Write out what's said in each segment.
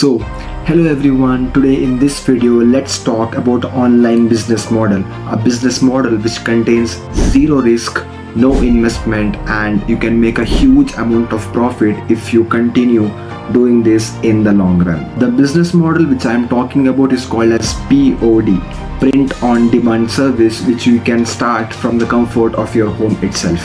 So, hello everyone, today in this video let's talk about online business model. A business model which contains zero risk, no investment, and you can make a huge amount of profit if you continue doing this in the long run. The business model which I am talking about is called as POD, print on demand service, which you can start from the comfort of your home itself.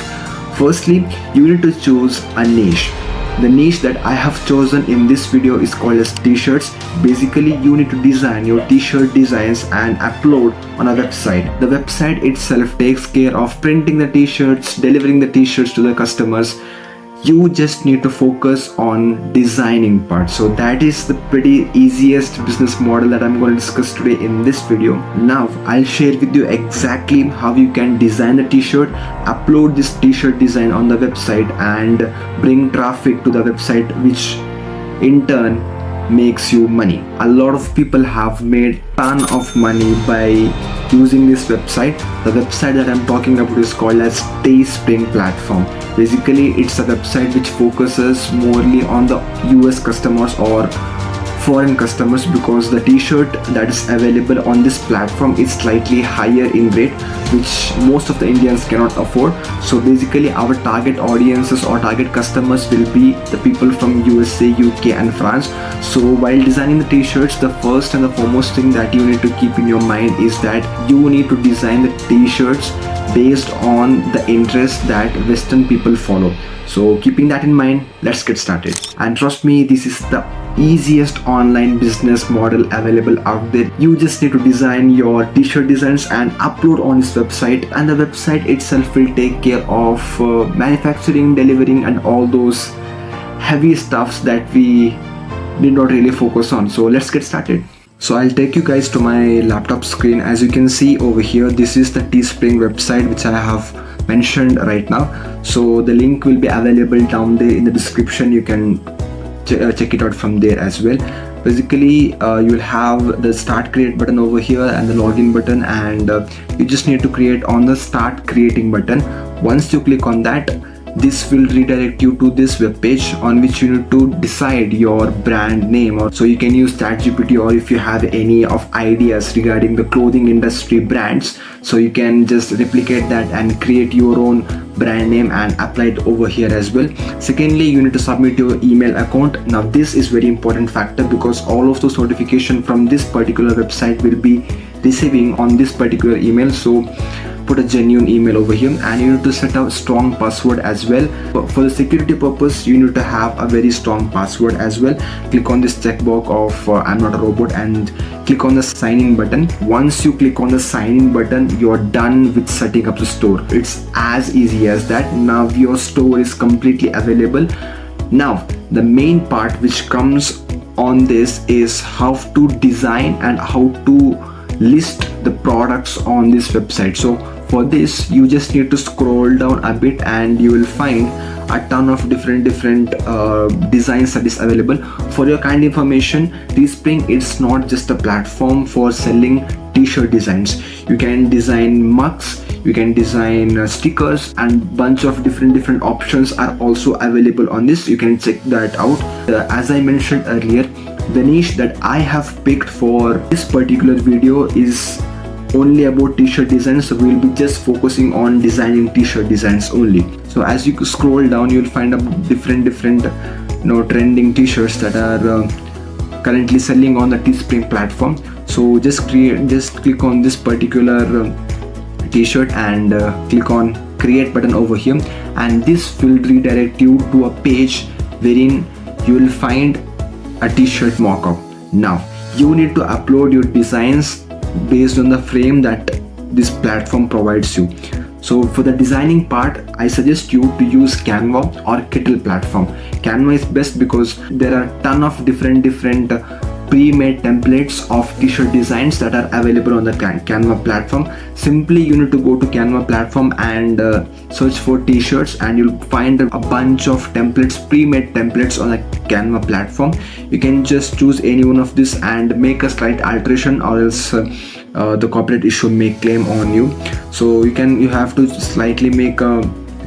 Firstly, you need to choose a niche. The niche that I have chosen in this video is called as t-shirts. Basically, you need to design your t-shirt designs and upload on a website. The website itself takes care of printing the t-shirts, delivering the t-shirts to the customers. You just need to focus on designing part. So that is the pretty easiest business model that I'm going to discuss today in this video. Now I'll share with you exactly how you can design the t-shirt, upload this t-shirt design on the website and bring traffic to the website, which in turn makes you money. A lot of people have made ton of money by using this website. The website that I'm talking about is called as Teespring platform. Basically, it's a website which focuses morely on the US customers or foreign customers, because the t-shirt that is available on this platform is slightly higher in rate, which most of the Indians cannot afford. So basically our target audiences or target customers will be the people from USA, UK and France. So while designing the t-shirts, the first and the foremost thing that you need to keep in your mind is that you need to design the t-shirts based on the interest that Western people follow. So keeping that in mind, let's get started. And trust me, this is the easiest online business model available out there. You just need to design your t-shirt designs and upload on this website, and the website itself will take care of manufacturing, delivering and all those heavy stuffs that we did not really focus on. So let's get started. So I'll take you guys to my laptop screen. As you can see over here, this is the Teespring website which I have mentioned right now. So the link will be available down there in the description. You can check it out from there as well. Basically, you'll have the start create button over here and the login button, and you just need to create on the start creating button. Once you click on that, this will redirect you to this web page on which you need to decide your brand name. Or so you can use ChatGPT, or if you have any of ideas regarding the clothing industry brands, so you can just replicate that and create your own brand name and apply it over here as well. Secondly, you need to submit your email account. Now this is very important factor, because all of those notification from this particular website will be receiving on this particular email. So put a genuine email over here, and you need to set a strong password as well. For the security purpose, you need to have a very strong password as well. Click on this checkbox of I'm not a robot and click on the sign in button. Once you click on the sign in button, you're done with setting up the store. It's as easy as that. Now your store is completely available. Now the main part which comes on this is how to design and how to list the products on this website. So for this, you just need to scroll down a bit and you will find a ton of different designs that is available. For your kind information, Teespring is not just a platform for selling t-shirt designs. You can design mugs, you can design stickers, and bunch of different options are also available on this. You can check that out. As I mentioned earlier, the niche that I have picked for this particular video is only about t-shirt designs, so we'll be just focusing on designing t-shirt designs only. So as you scroll down, you'll find a different trending t-shirts that are currently selling on the Teespring platform. So just click on this particular t-shirt and click on create button over here, and this will redirect you to a page wherein you will find a t-shirt mockup. Now you need to upload your designs based on the frame that this platform provides you. So for the designing part, I suggest you to use Canva or Kettle platform. Canva is best because there are a ton of different pre-made templates of t-shirt designs that are available on the Canva platform. Simply you need to go to Canva platform and search for t-shirts, and you'll find a bunch of pre-made templates on the Canva platform. You can just choose any one of this and make a slight alteration, or else the copyright issue may claim on you. So you have to slightly make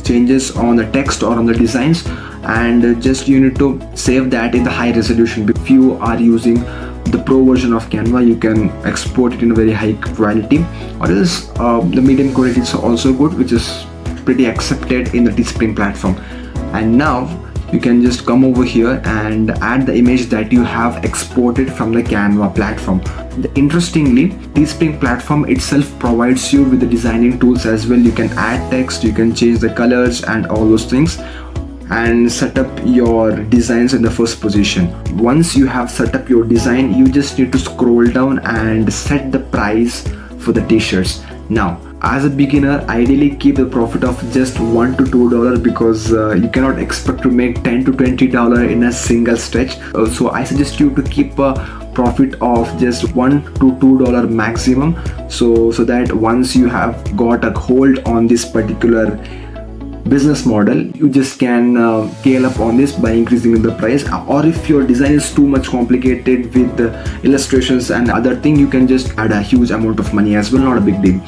changes on the text or on the designs. and just you need to save that in the high resolution. If you are using the pro version of Canva, you can export it in a very high quality, or else the medium quality is also good, which is pretty accepted in the Teespring platform. And now you can just come over here and add the image that you have exported from the Canva platform. Interestingly, Teespring platform itself provides you with the designing tools as well. You can add text, you can change the colors and all those things, and set up your designs in the first position. Once you have set up your design, you just need to scroll down and set the price for the t-shirts. Now, as a beginner, ideally keep the profit of just $1 to $2 because you cannot expect to make $10 to $20 in a single stretch. So I suggest you to keep a profit of just $1 to $2 maximum, so that once you have got a hold on this particular business model, you just can scale up on this by increasing the price. Or if your design is too much complicated with the illustrations and other thing, you can just add a huge amount of money as well, not a big deal.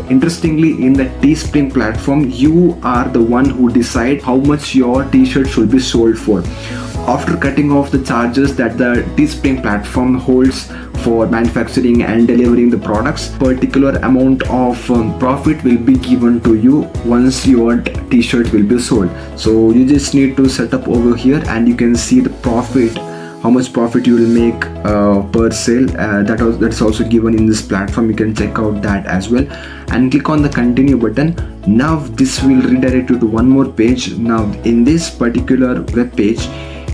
Interestingly, in the Teespring platform, you are the one who decide how much your t-shirt should be sold for. After cutting off the charges that the Teespring platform holds for manufacturing and delivering the products, particular amount of profit will be given to you once your t-shirt will be sold. So you just need to set up over here and you can see the profit, how much profit you will make per sale. That's also given in this platform. You can check out that as well and click on the continue button. Now this will redirect you to one more page. Now in this particular web page,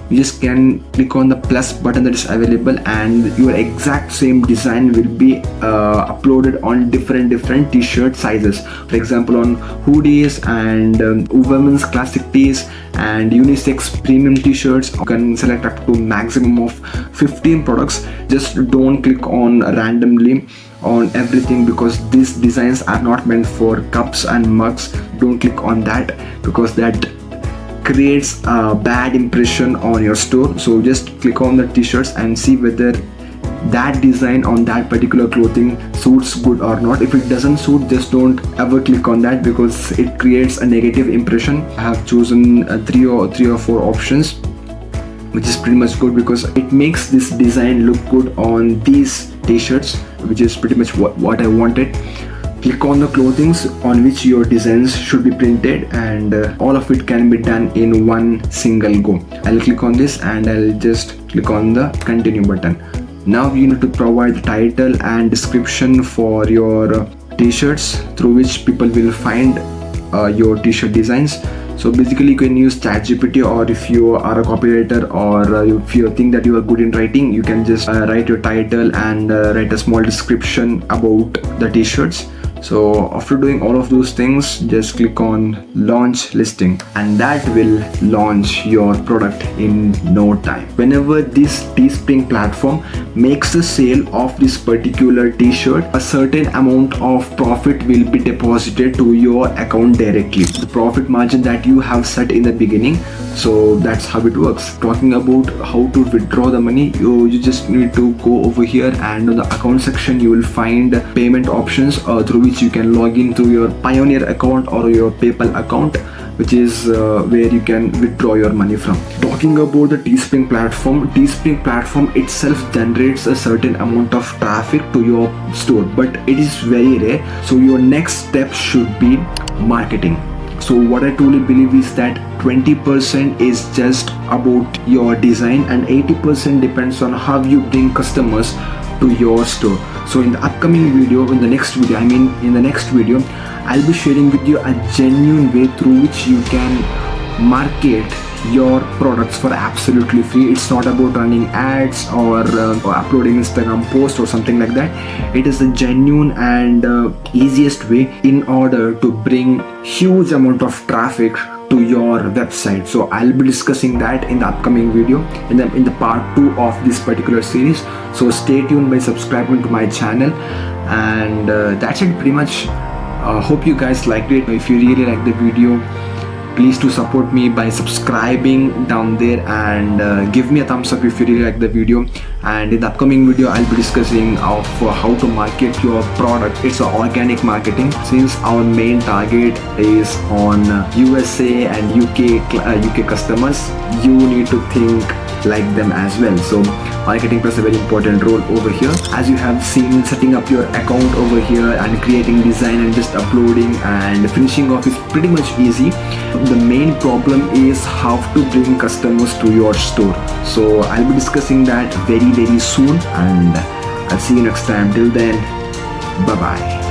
you just can click on the plus button that is available, and your exact same design will be uploaded on different t-shirt sizes. For example, on hoodies and women's classic tees and unisex premium t-shirts, you can select up to maximum of 15 products. Just don't click on randomly on everything because these designs are not meant for cups and mugs. Don't click on that because that creates a bad impression on your store. So just click on the t-shirts and see whether that design on that particular clothing suits good or not. If it doesn't suit, just don't ever click on that because it creates a negative impression. I have chosen three or four options, which is pretty much good because it makes this design look good on these t-shirts, which is pretty much what I wanted. Click on the clothings on which your designs should be printed, and all of it can be done in one single go. I'll click on this and I'll just click on the continue button. Now you need to provide the title and description for your t-shirts through which people will find your t-shirt designs. So basically you can use ChatGPT, or if you are a copywriter or if you think that you are good in writing, you can just write your title and write a small description about the t-shirts. So after doing all of those things, just click on launch listing and that will launch your product in no time. Whenever this Teespring platform makes a sale of this particular t-shirt, a certain amount of profit will be deposited to your account directly, the profit margin that you have set in the beginning. So that's how it works. Talking about how to withdraw the money, you just need to go over here and on the account section you will find payment options through which you can log in through your Pioneer account or your PayPal account, which is where you can withdraw your money from. Talking about the Teespring platform itself generates a certain amount of traffic to your store, but it is very rare. So your next step should be marketing. So what I truly believe is that 20% is just about your design and 80% depends on how you bring customers to your store. So in the upcoming video, in the next video, I'll be sharing with you a genuine way through which you can market your products for absolutely free. It's not about running ads or uploading Instagram post or something like that. It is a genuine and easiest way in order to bring huge amount of traffic to your website. So I'll be discussing that in the upcoming video in the part 2 of this particular series. So stay tuned by subscribing to my channel, and that's it pretty much. Hope you guys liked it. If you really like the video, please do support me by subscribing down there and give me a thumbs up if you really like the video, and in the upcoming video I'll be discussing of how to market your product. It's organic marketing. Since our main target is on USA and UK customers, you need to think like them as well. So marketing plays a very important role over here. As you have seen, setting up your account over here and creating design and just uploading and finishing off is pretty much easy. The main problem is how to bring customers to your store. So I'll be discussing that very soon, and I'll see you next time. Till then, bye bye.